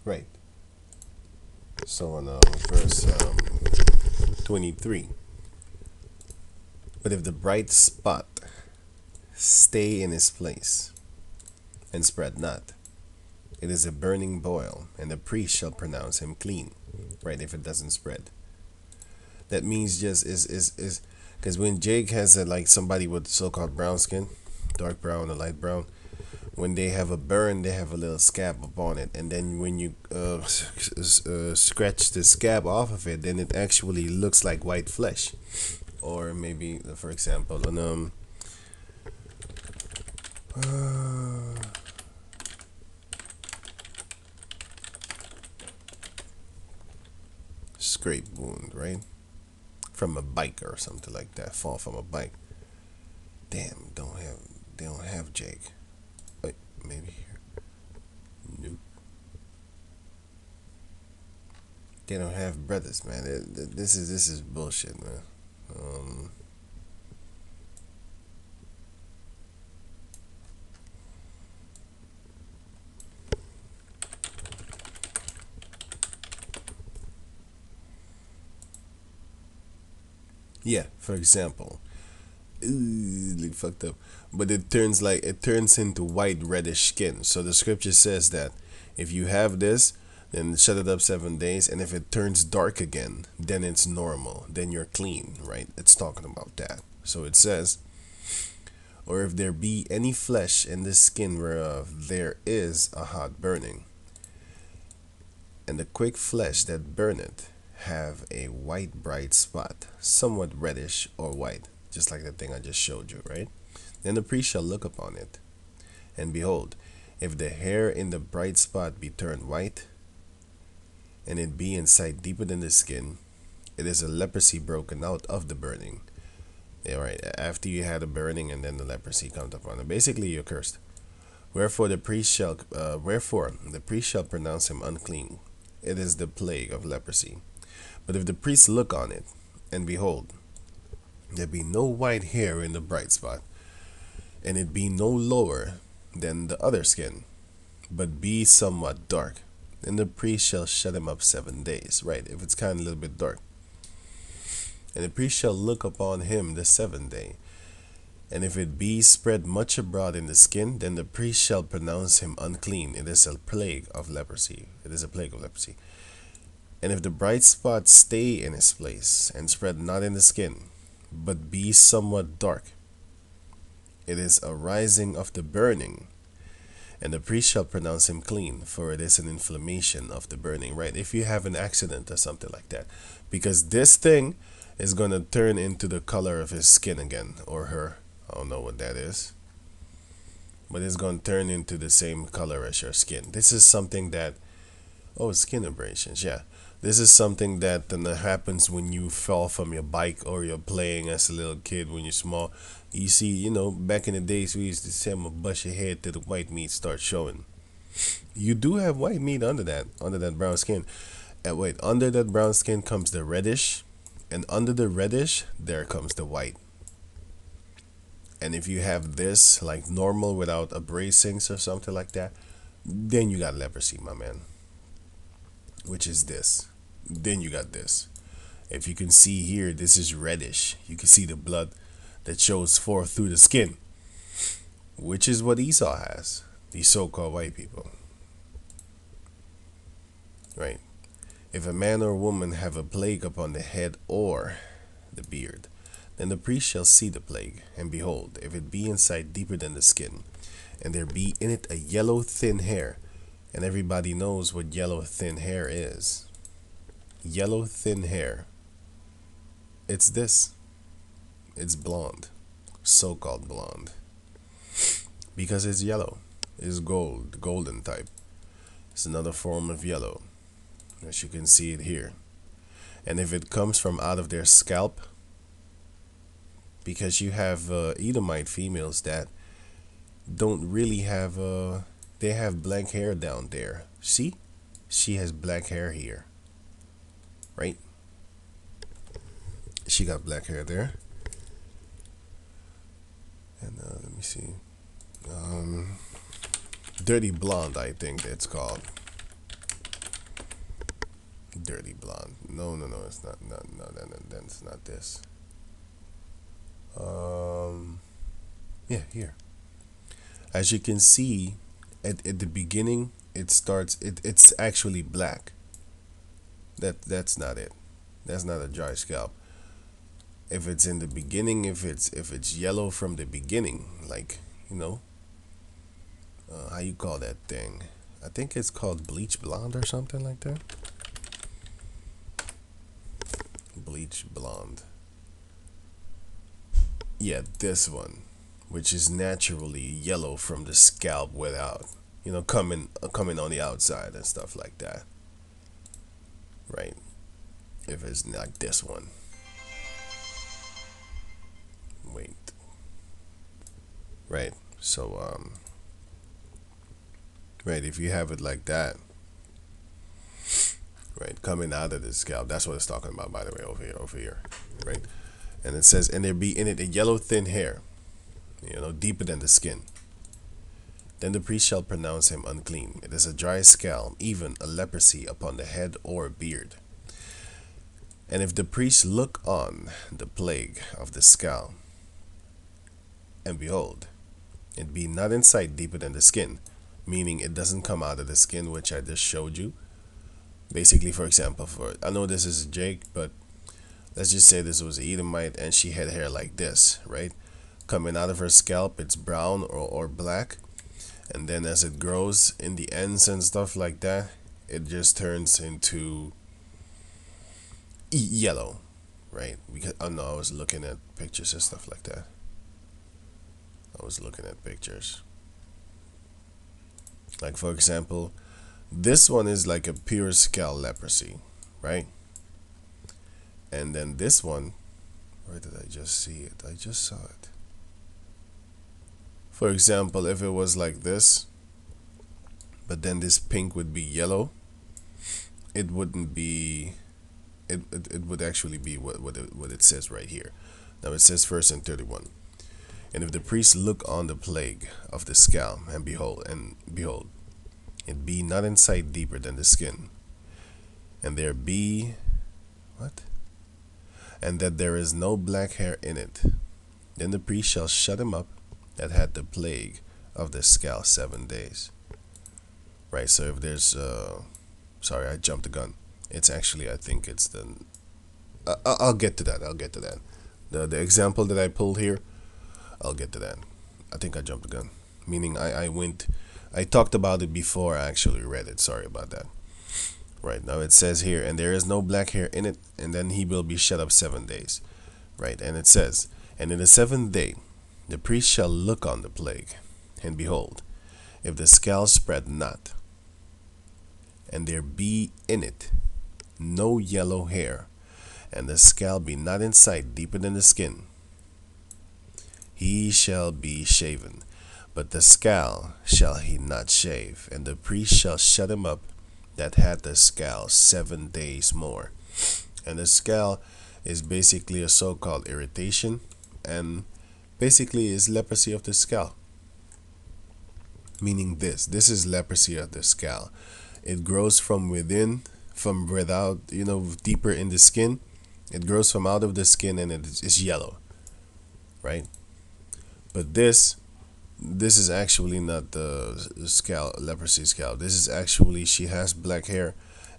Right. So on verse 23. But if the bright spot stay in his place and spread not, it is a burning boil, and the priest shall pronounce him clean. Right, if it doesn't spread. That means just is because when Jake has like somebody with so-called brown skin, dark brown or light brown, when they have a burn, they have a little scab upon it, and then when you scratch the scab off of it, then it actually looks like white flesh. Or maybe, for example, an scrape wound, right, from a bike or something like that, fall from a bike. Damn, they don't have Jake. Wait, maybe here. Nope. They don't have brothers, man. This is bullshit, man. Um, yeah, for example, like fucked up, but it turns into white reddish skin. So the scripture says that if you have this, then shut it up 7 days, and if it turns dark again, then it's normal. Then you're clean, right? It's talking about that. So it says, or if there be any flesh in the skin whereof there is a hot burning, and the quick flesh that burneth have a white bright spot, somewhat reddish or white, just like the thing I just showed you, right? Then the priest shall look upon it, and behold, if the hair in the bright spot be turned white, and it be in sight deeper than the skin, it is a leprosy broken out of the burning. Yeah, right. After you had a burning, and then the leprosy comes upon it. Basically, you're cursed. Wherefore the priest shall pronounce him unclean. It is the plague of leprosy. But if the priest look on it, and behold, there be no white hair in the bright spot, and it be no lower than the other skin, but be somewhat dark, then the priest shall shut him up 7 days. Right, if it's kind of a little bit dark. And the priest shall look upon him the 7th day. And if it be spread much abroad in the skin, then the priest shall pronounce him unclean. It is a plague of leprosy. It is a plague of leprosy. And if the bright spot stay in his place, and spread not in the skin, but be somewhat dark, it is a rising of the burning, and the priest shall pronounce him clean, for it is an inflammation of the burning. Right, if you have an accident or something like that, because this thing is going to turn into the color of his skin again, or her. I don't know what that is, but it's going to turn into the same color as your skin. This is something that, oh, skin abrasions, yeah. This is something that happens when you fall from your bike, or you're playing as a little kid when you're small. You see, back in the days we used to say, I'm gonna bust your head till the white meat starts showing. You do have white meat under that brown skin. And wait, under that brown skin comes the reddish, and under the reddish, there comes the white. And if you have this like normal without abrasings or something like that, then you got leprosy, my man. Which is this. Then you got this. If you can see here, this is reddish. You can see the blood that shows forth through the skin, which is what Esau has. These so-called white people. Right? If a man or woman have a plague upon the head or the beard, then the priest shall see the plague, and behold, if it be in sight deeper than the skin, and there be in it a yellow thin hair, and everybody knows what yellow thin hair is. Yellow thin hair. It's this. It's blonde. So-called blonde. Because it's yellow. It's gold. Golden type. It's another form of yellow. As you can see it here. And if it comes from out of their scalp, because you have Edomite females that don't really have they have black hair down there. See? She has black hair here. Right? She got black hair there. And let me see. Dirty blonde, I think it's called. no, it's not. No, then it's not this. Yeah, here. As you can see, at the beginning, it starts. It's actually black. That's not it. That's not a dry scalp. If it's in the beginning, if it's yellow from the beginning, like you know, how you call that thing? I think it's called bleach blonde or something like that. Bleach blonde. Yeah, this one, which is naturally yellow from the scalp without, coming on the outside and stuff like that. Right. If it's like this one. Wait. Right. So right, if you have it like that, right, coming out of the scalp, that's what it's talking about, by the way, over here, right? And it says, and there be in it a yellow thin hair, deeper than the skin. Then the priest shall pronounce him unclean. It is a dry scalp, even a leprosy upon the head or beard. And if the priest look on the plague of the scalp, and behold, it be not in sight deeper than the skin, meaning it doesn't come out of the skin, which I just showed you. Basically, for example, I know this is Jake, but let's just say this was an Edomite and she had hair like this, right? Coming out of her scalp, it's brown or black. And then as it grows in the ends and stuff like that, it just turns into yellow, right? Because oh no, I was looking at pictures and stuff like that. I was looking at pictures. Like for example, this one is like a pure scalp leprosy, right? And then this one, where did I just see it? I just saw it. For example, if it was like this, but then this pink would be yellow, it wouldn't be, it would actually be what it says right here. Now it says first in 31. And if the priest look on the plague of the scalp, and behold, it be not in sight deeper than the skin, and there be, what? And that there is no black hair in it, then the priest shall shut him up that had the plague of the scalp 7 days. Right, so if there's, sorry, I jumped the gun. It's actually, I think it's the, I'll get to that, The example that I pulled here, I'll get to that. I think I jumped the gun. Meaning I talked about it before I actually read it. Sorry about that. Right, now it says here, and there is no black hair in it, and then he will be shut up 7 days. Right, and it says, and in the 7th day, the priest shall look on the plague, and behold, if the scalp spread not, and there be in it no yellow hair, and the scalp be not in sight deeper than the skin, he shall be shaven, but the scalp shall he not shave, and the priest shall shut him up that had the scalp 7 days more. And the scalp is basically a so-called irritation, and basically is leprosy of the scalp. Meaning this is leprosy of the scalp. It grows from within, from without, deeper in the skin. It grows from out of the skin and it is yellow, right? But this is actually not the scalp, leprosy scalp. This is actually, she has black hair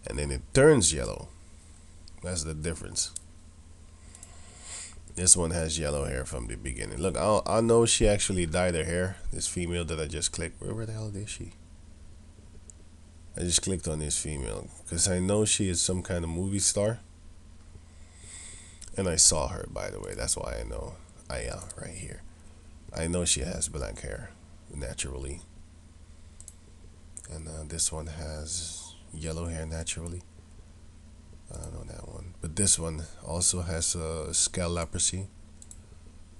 and then it turns yellow. That's the difference. This one has yellow hair from the beginning. Look, I know she actually dyed her hair. This female that I just clicked. Where the hell is she? I just clicked on this female because I know she is some kind of movie star. And I saw her, by the way. That's why I know. Right here. I know she has black hair naturally. And this one has yellow hair naturally. I don't know that one. But this one also has a scalp leprosy.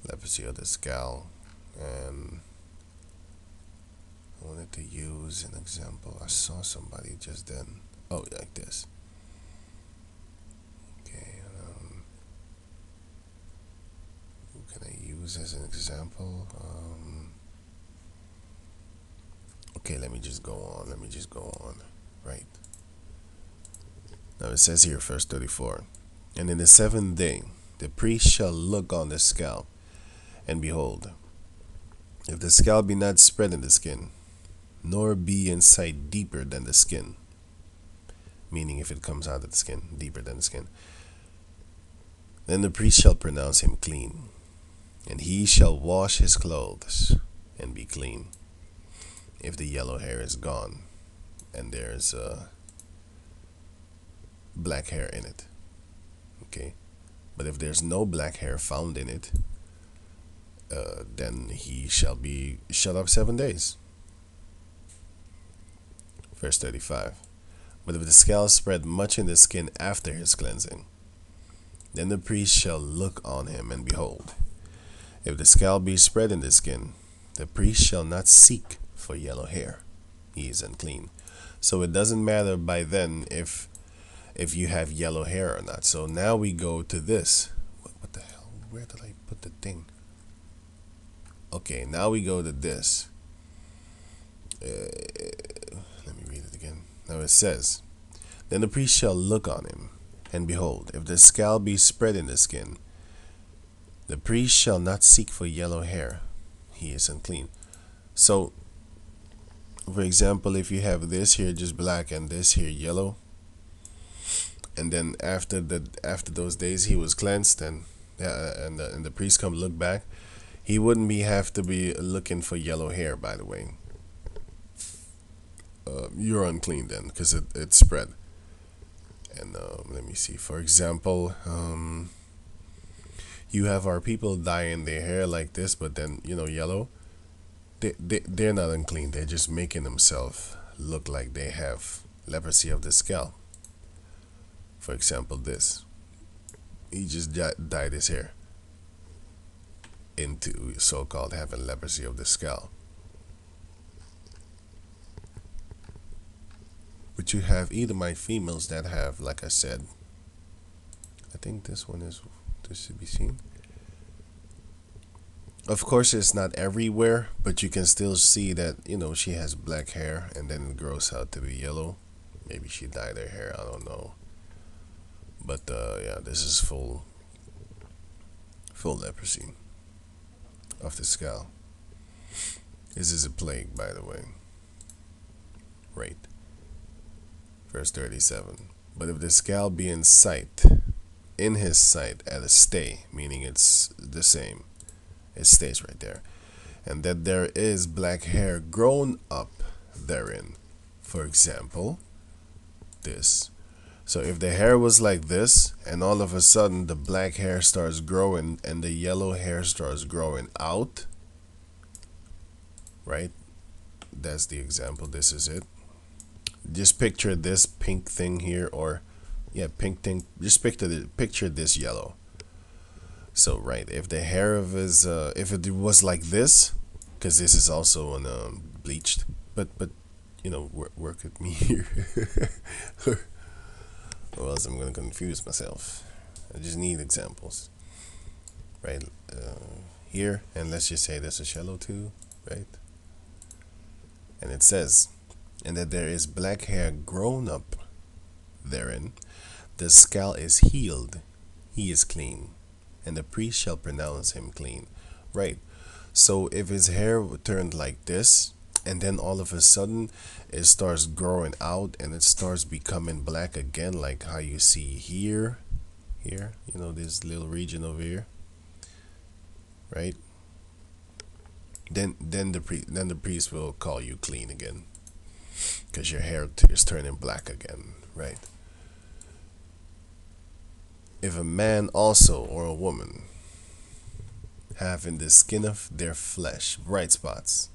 Leprosy of the scalp. And I wanted to use an example. I saw somebody just then. Oh, like this. Okay. Who can I use as an example? Okay, let me just go on. Right. Now it says here, verse 34, and in the seventh day the priest shall look on the scalp, and behold, if the scalp be not spread in the skin, nor be in sight deeper than the skin, meaning if it comes out of the skin, deeper than the skin, then the priest shall pronounce him clean, and he shall wash his clothes and be clean. If the yellow hair is gone and there's black hair in it, okay, but if there's no black hair found in it, then he shall be shut up 7 days. Verse 35. But if the scales spread much in the skin after his cleansing, then the priest shall look on him, and behold, if the scale be spread in the skin, the priest shall not seek for yellow hair. He is unclean. So it doesn't matter by then if you have yellow hair or not. So now we go to this. What the hell? Where did I put the thing? Okay, now we go to this. Let me read it again. Now it says, then the priest shall look on him, and behold, if the scale be spread in the skin, the priest shall not seek for yellow hair. He is unclean. So, for example, if you have this here just black and this here yellow, and then after those days he was cleansed, and the priest come look back, he wouldn't have to be looking for yellow hair. By the way, you're unclean then because it spread. And let me see. For example, you have our people dyeing their hair like this, but then yellow. They're not unclean. They're just making themselves look like they have leprosy of the scalp. For example, this. He just dyed his hair into so-called having leprosy of the scalp. But you have Edomite females that have, like I said, I think this should be seen. Of course, it's not everywhere, but you can still see that, she has black hair and then it grows out to be yellow. Maybe she dyed her hair, I don't know. But yeah, this is full leprosy of the scalp. This is a plague, by the way. Right. Verse 37. But if the scalp be in his sight at a stay, meaning it's the same, it stays right there, and that there is black hair grown up therein, for example, this. So if the hair was like this, and all of a sudden the black hair starts growing and the yellow hair starts growing out, right? That's the example. This is it. Just picture this pink thing here, or pink thing. Just picture this yellow. So right, if the hair of his, if it was like this, because this is also on bleached, but work with me here, or else I'm gonna confuse myself. I just need examples, right? Here, and let's just say there's a shallow too, right? And it says, and that there is black hair grown up therein, the scalp is healed, he is clean, and the priest shall pronounce him clean. Right. So if his hair turned like this, and then all of a sudden it starts growing out and it starts becoming black again, like how you see here, this little region over here, right? Then the priest will call you clean again, because your hair is turning black again, right? If a man also, or a woman, have in the skin of their flesh bright spots,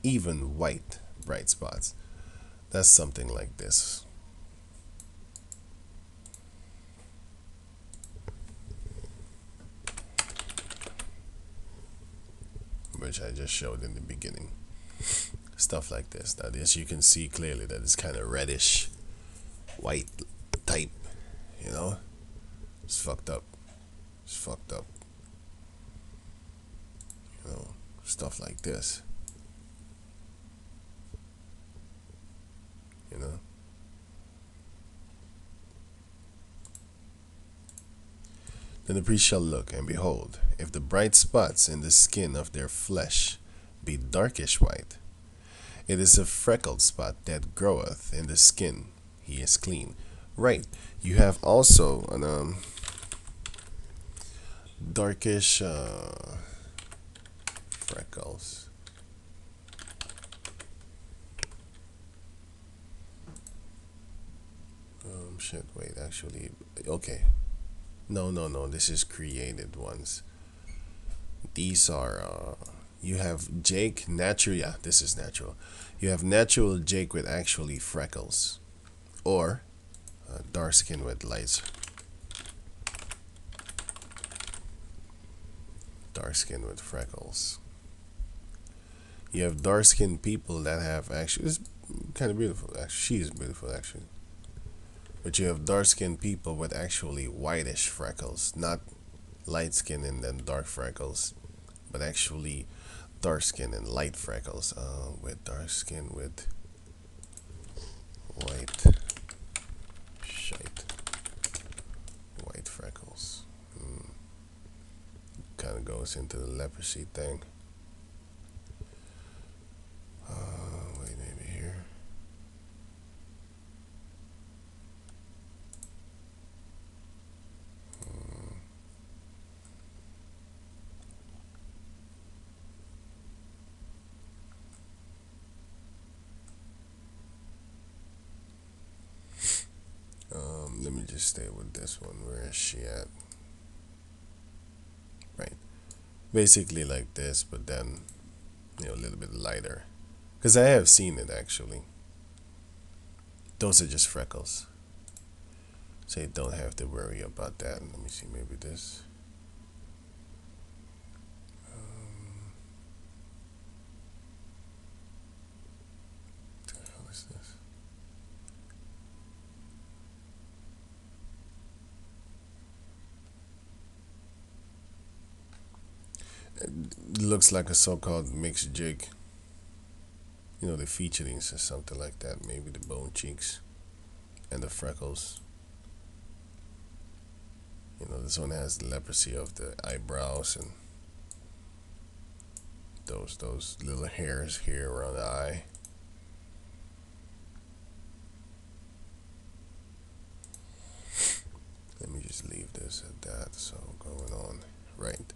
even white bright spots, that's something like this. Which I just showed in the beginning. Stuff like this. Now this you can see clearly that it's kind of reddish, white type, It's fucked up. It's fucked up. Stuff like this. Then the priest shall look, and behold, if the bright spots in the skin of their flesh be darkish white, it is a freckled spot that groweth in the skin. He is clean. Right. You have also an darkish freckles. Shit. Wait. Actually, okay. No. This is created ones. These are. You have Jake natural. Yeah, this is natural. You have natural Jake with actually freckles, or dark skin with lights. Dark skin with freckles. You have dark skinned people that have actually. It's kind of beautiful. Actually, she is beautiful actually. But you have dark skinned people with actually whitish freckles, not light skin and then dark freckles, but actually dark skin and light freckles. With dark skin with white shite, white freckles. Kind of goes into the leprosy thing. Wait, maybe here. Let me just stay with this one. Where is she at? Right. Basically like this, but then, a little bit lighter. Because I have seen it actually. Those are just freckles. So you don't have to worry about that. Let me see, maybe this. What the hell is this? It looks like a so-called mixed jig. The featurings or something like that. Maybe the bone cheeks and the freckles. This one has the leprosy of the eyebrows and those little hairs here around the eye. Let me just leave this at that. So going on. Right.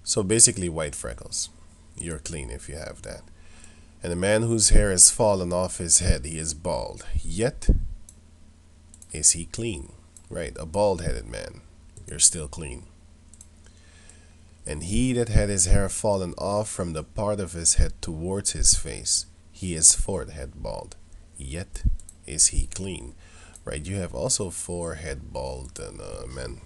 So basically white freckles. You're clean if you have that. And a man whose hair has fallen off his head, he is bald. Yet is he clean. Right. A bald-headed man. You're still clean. And he that had his hair fallen off from the part of his head towards his face, he is forehead bald. Yet is he clean. Right, you have also forehead bald men.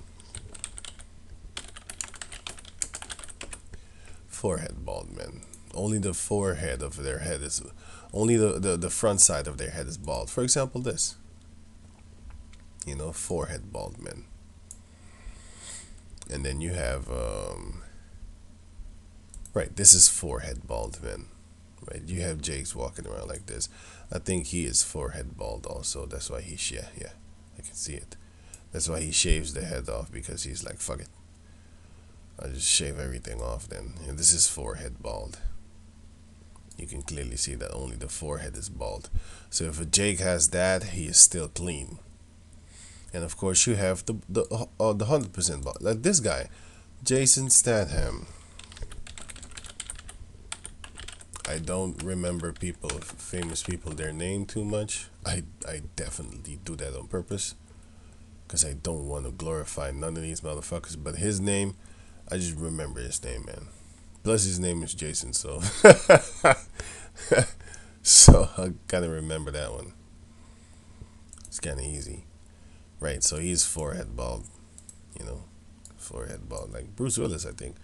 Forehead bald men. Only the forehead of their head is, only the front side of their head is bald. For example, this. Forehead bald men. And then you have, right, this is forehead bald men. Right, you have Jake's walking around like this. I think he is forehead bald also. That's why he, yeah, I can see it. That's why he shaves the head off, because he's like, fuck it. I'll just shave everything off then. And this is forehead bald. You can clearly see that only the forehead is bald. So if a Jake has that, he is still clean. And of course you have the 100% bald. Like this guy, Jason Statham. I don't remember people, famous people, their name too much. I definitely do that on purpose, because I don't want to glorify none of these motherfuckers. But his name, I just remember his name, man. Plus his name is Jason, so so I gotta remember that one. It's kind of easy, right? So he's forehead bald, forehead bald, like Bruce Willis, I think.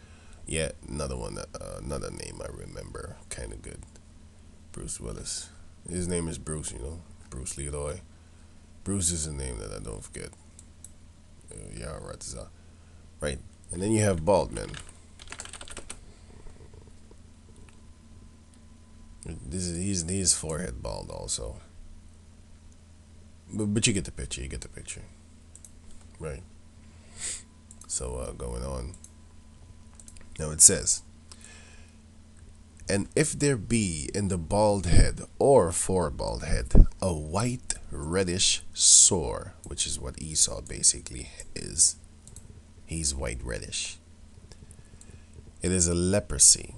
Yeah, another one, another name I remember, kind of good. Bruce Willis. His name is Bruce, Bruce Leroy. Bruce is a name that I don't forget. Yeah, right. And then you have bald men. He's forehead bald also. But you get the picture. Right. So going on. Now it says, and if there be in the bald head or forebald head a white reddish sore, which is what Esau basically is. He's white reddish. It is a leprosy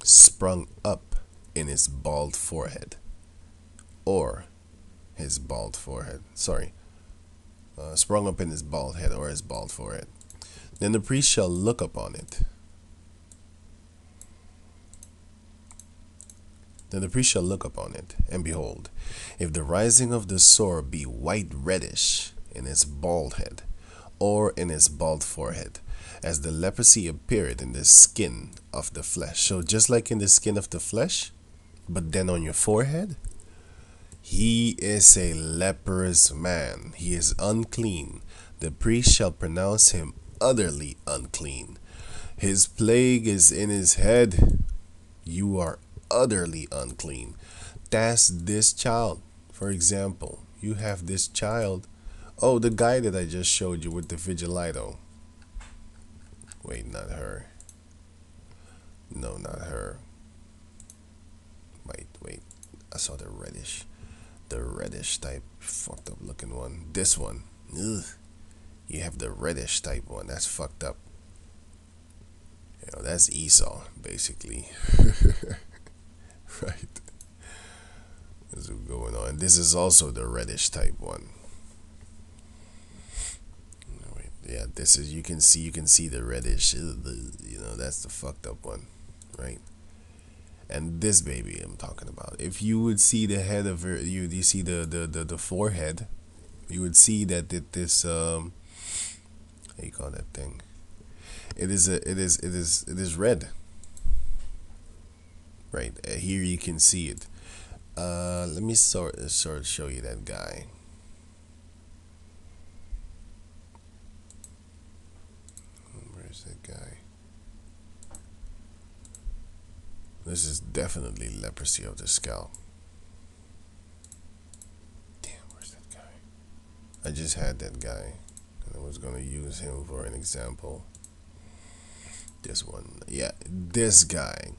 sprung up in his bald forehead, or his bald forehead. Sorry, sprung up in his bald head or his bald forehead. Then the priest shall look upon it. Then the priest shall look upon it, and behold, if the rising of the sore be white reddish in his bald head, or in his bald forehead, as the leprosy appeared in the skin of the flesh. So just like in the skin of the flesh, but then on your forehead, he is a leprous man. He is unclean. The priest shall pronounce him utterly unclean. His plague is in his head. You are utterly unclean. That's this child. For example, you have this child. Oh, the guy that I just showed you with the vigilito. Wait, not her. No, not her. Wait. I saw the reddish. The reddish type fucked up looking one. This one. Ugh. You have the reddish type one. That's fucked up. You know, that's Esau, basically. Right. This is going on. This is also the reddish type one. Yeah, this is you can see the reddish. That's the fucked up one, right? And this baby I'm talking about. If you would see the head of her, you see the forehead, you would see that this how you call that thing? It is red. Right here you can see it. Let me sort of show you that guy. Where's that guy? This is definitely leprosy of the scalp. Damn, where's that guy? I just had that guy, and I was gonna use him for an example. This one, yeah, this guy.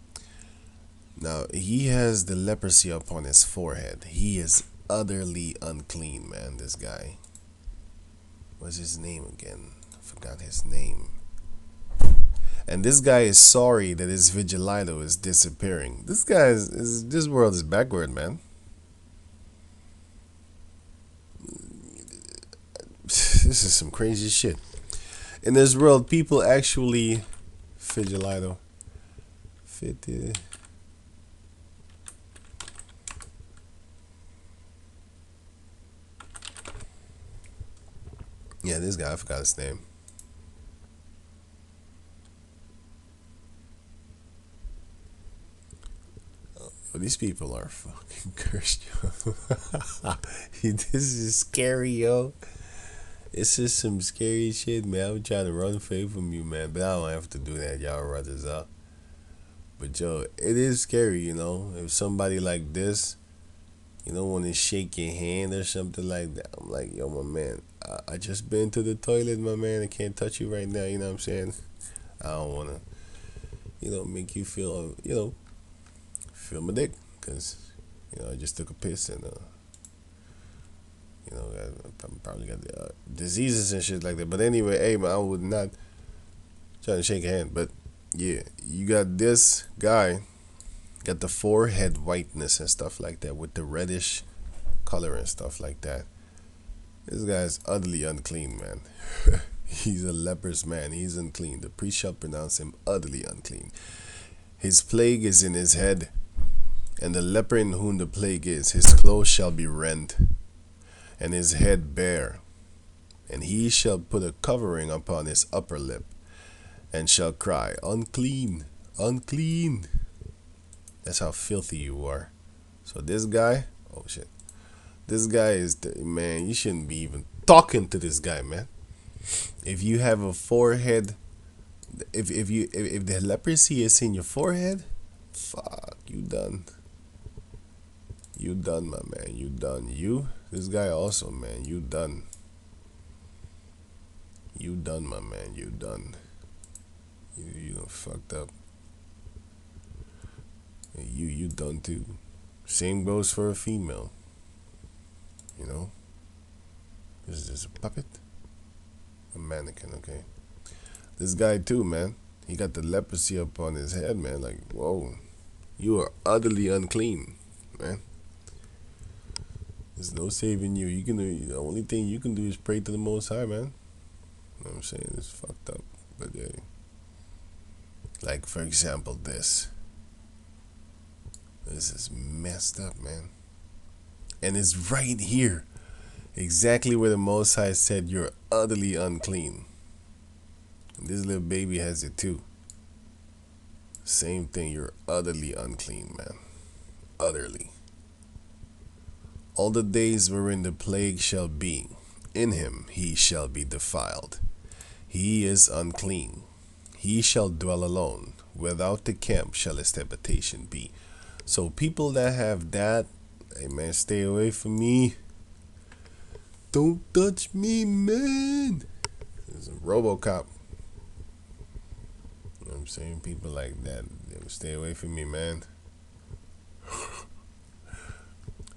Now, he has the leprosy upon his forehead. He is utterly unclean, man, this guy. What's his name again? I forgot his name. And this guy is sorry that his vigilito is disappearing. This guy is this world is backward, man. This is some crazy shit. In this world, people actually vigilito 50. Yeah, this guy, I forgot his name. These people are fucking cursed, yo. This is scary, yo. This is some scary shit, man. I'm trying to run away from you, man, but I don't have to do that. Y'all brothers up. But yo, it is scary, you know. If somebody like this, you don't want to shake your hand or something like that. I'm like, yo, my man, I just been to the toilet, my man. I can't touch you right now. You know what I'm saying? I don't want to, make you feel, feel my dick, because I just took a piss and I probably got diseases and shit like that. But anyway, hey man, I would not try to shake a hand. But yeah, you got this guy, got the forehead whiteness and stuff like that with the reddish color and stuff like that. This guy's utterly unclean, man. He's a leprous man. He's unclean. The priest shall pronounce him utterly unclean. His plague is in his head. And the leper in whom the plague is, his clothes shall be rent, and his head bare. And he shall put a covering upon his upper lip, and shall cry, unclean, unclean. That's how filthy you are. So this guy, oh shit. This guy is, man, you shouldn't be even talking to this guy, man. If you have a forehead, if the leprosy is in your forehead, fuck, you done. You done, my man. You done. This guy also, man. You done. You done, my man. You done. You done fucked up. You done too. Same goes for a female. You know, is this a puppet? A mannequin, okay. This guy too, man. He got the leprosy up on his head, man. Like, whoa, you are utterly unclean, man. There's no saving you. You can do, the only thing you can do is pray to the Most High, man. You know what I'm saying? It's fucked up, but yeah. Like for example, this. This is messed up, man. And it's right here, exactly where the Most High said you're utterly unclean. And this little baby has it too. Same thing. You're utterly unclean, man. Utterly. All the days wherein the plague shall be, in him he shall be defiled. He is unclean. He shall dwell alone. Without the camp shall his habitation be. So people that have that, hey man, stay away from me. Don't touch me, man. This is a RoboCop. You know what I'm saying? People like that, stay away from me, man.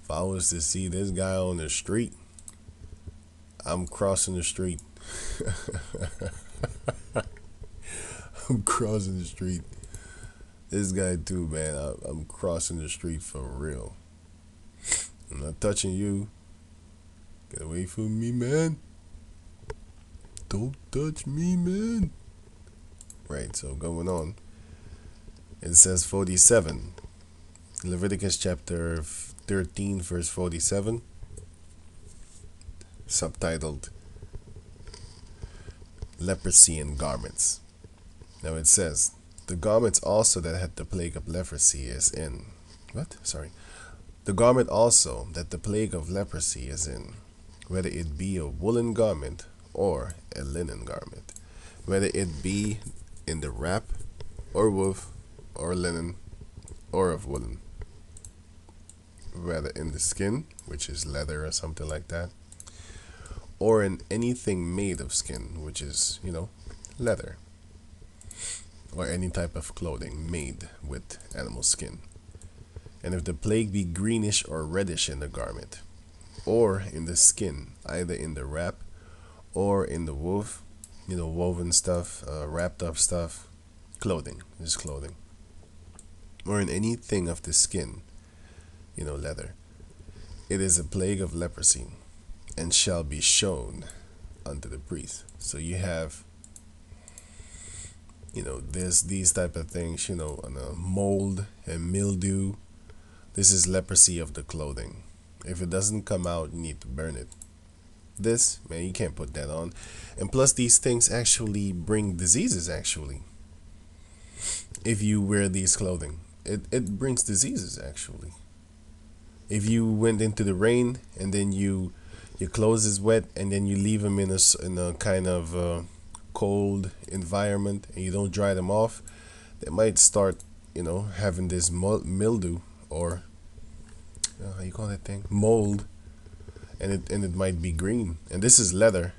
If I was to see this guy on the street, I'm crossing the street. I'm crossing the street. This guy too, man. I'm crossing the street for real. I'm not touching you. Get away from me, man. Don't touch me, man. Right, so going on. It says 47. Leviticus chapter 13, verse 47. Subtitled Leprosy and Garments. Now it says, the garments also that had the plague of leprosy is in. What? Sorry. The garment also that the plague of leprosy is in, whether it be a woolen garment or a linen garment, whether it be in the wrap or woof or linen or of woolen, whether in the skin, which is leather or something like that, or in anything made of skin, which is, leather, or any type of clothing made with animal skin. And if the plague be greenish or reddish in the garment, or in the skin, either in the wrap or in the woof, woven stuff, wrapped up stuff, clothing, just clothing, or in anything of the skin, leather, it is a plague of leprosy, and shall be shown unto the priest. So you have, there's these type of things, on a mold and mildew. This is leprosy of the clothing. If it doesn't come out, you need to burn it. This, man, you can't put that on. And plus, these things actually bring diseases, actually. If you wear these clothing, it brings diseases, actually. If you went into the rain and then your clothes is wet and then you leave them in a kind of cold environment and you don't dry them off, they might start, having this mildew, or how you call that thing, mold, and it might be green. And this is leather,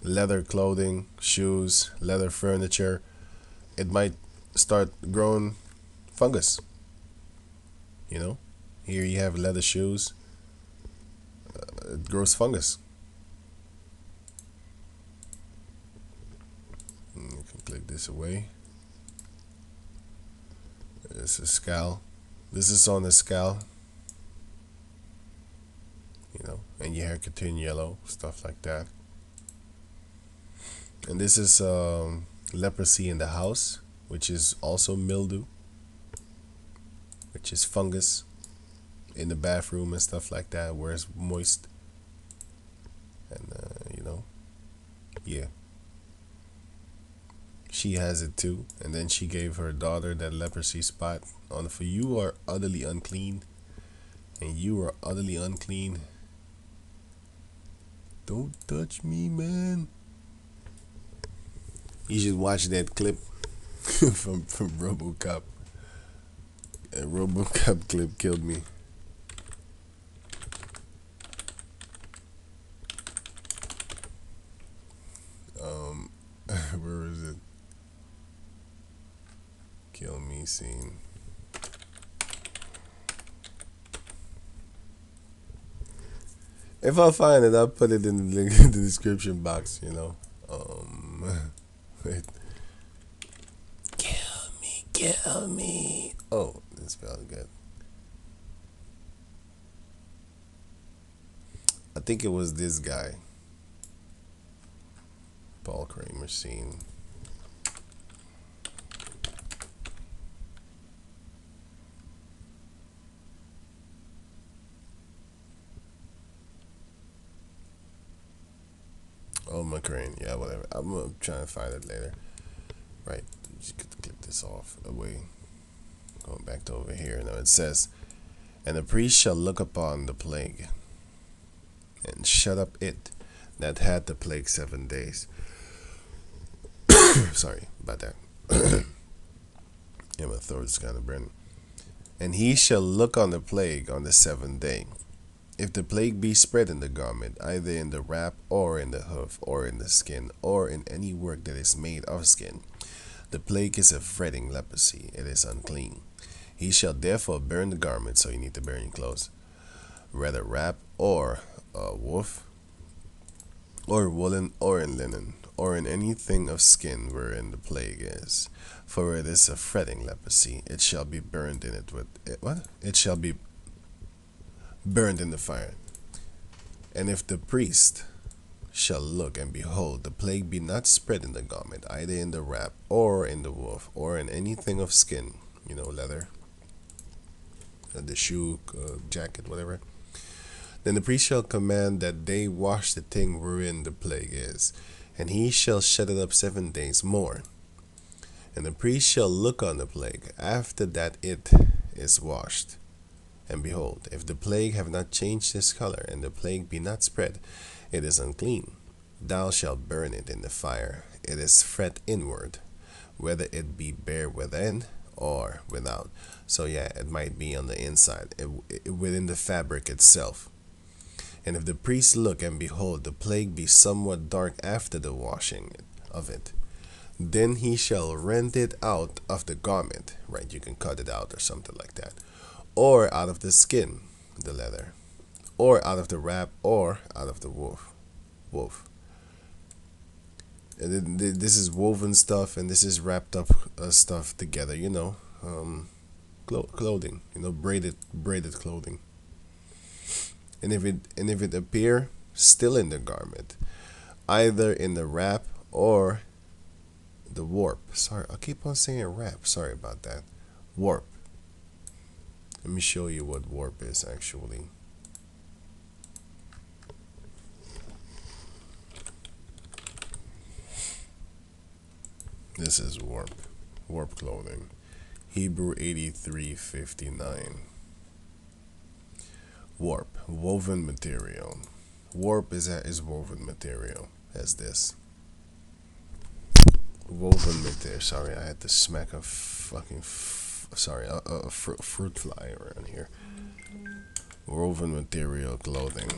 leather clothing, shoes, leather furniture. It might start growing fungus. Here you have leather shoes. It grows fungus. You can click this away. It's a scowl. This is on the scowl. And your hair could turn yellow, stuff like that. And this is leprosy in the house, which is also mildew, which is fungus in the bathroom and stuff like that, where it's moist. And yeah, she has it too. And then she gave her daughter that leprosy spot on. For you are utterly unclean, and you are utterly unclean. Don't touch me, man. You should watch that clip from RoboCop. That RoboCop clip killed me. me see. If I find it, I'll put it in the link in the description box. Wait. Kill me. Oh, this felt good. I think it was this guy. Paul Kramer scene. Oh, McCrane. Yeah, whatever. I'm gonna try to find it later. Right. Just get to click this off away. Going back to over here. Now it says, and the priest shall look upon the plague and shut up it that had the plague 7 days. Sorry about that. Yeah, my throat's kind of burning. And he shall look on the plague on the 7th day. If the plague be spread in the garment, either in the wrap, or in the hoof, or in the skin, or in any work that is made of skin, the plague is a fretting leprosy. It is unclean. He shall therefore burn the garment, so you need to burn your clothes, whether wrap, or woof, or woolen, or in linen, or in anything of skin wherein the plague is. For it is a fretting leprosy. It shall be burned in it with what? It shall be burned in the fire. And if the priest shall look, and behold, the plague be not spread in the garment, either in the wrap, or in the woof, or in anything of skin, leather, the shoe, jacket, whatever, then the priest shall command that they wash the thing wherein the plague is, and he shall shut it up 7 days more. And the priest shall look on the plague after that it is washed. And behold, if the plague have not changed his color, and the plague be not spread, it is unclean. Thou shalt burn it in the fire. It is fret inward, whether it be bare within or without. So yeah, it might be on the inside, within the fabric itself. And if the priest look, and behold, the plague be somewhat dark after the washing of it, then he shall rend it out of the garment. Right, you can cut it out or something like that. Or out of the skin, the leather, or out of the wrap, or out of the woof. And this is woven stuff, and this is wrapped up stuff together. Clothing. Braided clothing. And if it appear still in the garment, either in the wrap or the warp. Sorry, I keep on saying wrap. Sorry about that. Warp. Let me show you what warp is actually. This is warp. Warp clothing. Hebrew 83:59. Warp, woven material. Warp is woven material. As this. Woven material. Sorry, I had to smack a fucking fruit fly around here. Woven material clothing.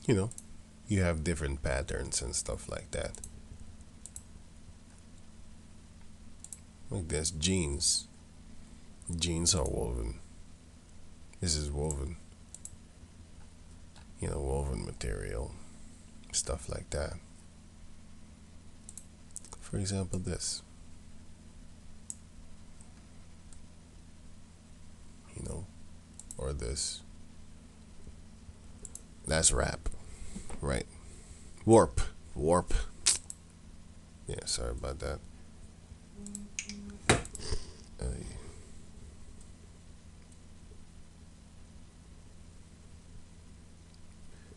You have different patterns and stuff like that. Like this, jeans. Jeans are woven. This is woven. Woven material. Stuff like that. For example, this. Or this. That's wrap. Right. Warp. Yeah, sorry about that.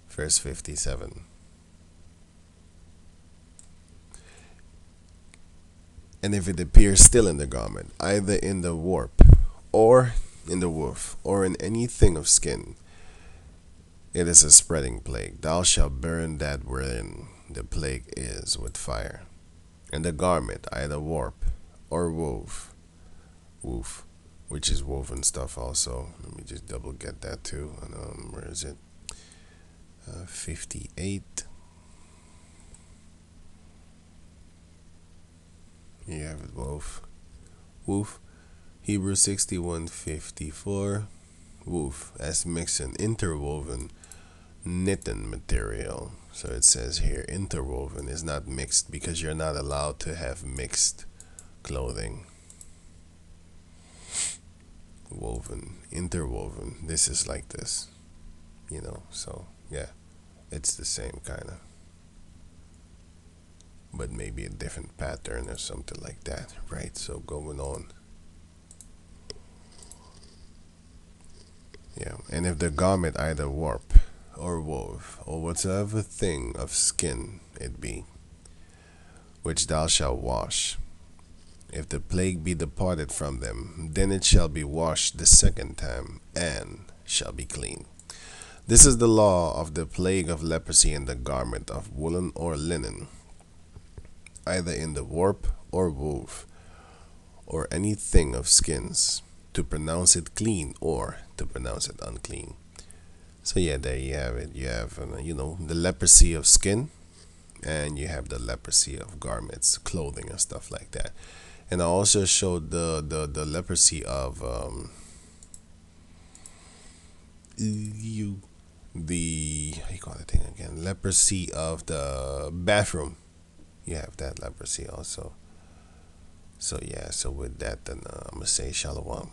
Verse 57. And if it appears still in the garment, either in the warp, or in the woof, or in anything of skin, it is a spreading plague. Thou shalt burn that wherein the plague is with fire. And the garment, either warp or woof, which is woven stuff also. Let me just double get that too. And where is it? 58. You have it, woof. Woof. Hebrew 61:54. Woof. As mixed and interwoven knitting material. So it says here interwoven is not mixed because you're not allowed to have mixed clothing. Woven, interwoven. This is like this, So yeah, it's the same kind of, but maybe a different pattern or something like that, right? So going on. Yeah, and if the garment either warp or wove, or whatsoever thing of skin it be, which thou shalt wash, if the plague be departed from them, then it shall be washed the second time, and shall be clean. This is the law of the plague of leprosy in the garment of woolen or linen, either in the warp or wove, or anything of skins, to pronounce it clean or to pronounce it unclean. So yeah, there you have it. You have the leprosy of skin, and you have the leprosy of garments, clothing, and stuff like that. And I also showed the leprosy of you the how you call the thing again? Leprosy of the bathroom. You have that leprosy also. So yeah, so with that, then I'm gonna say shalom.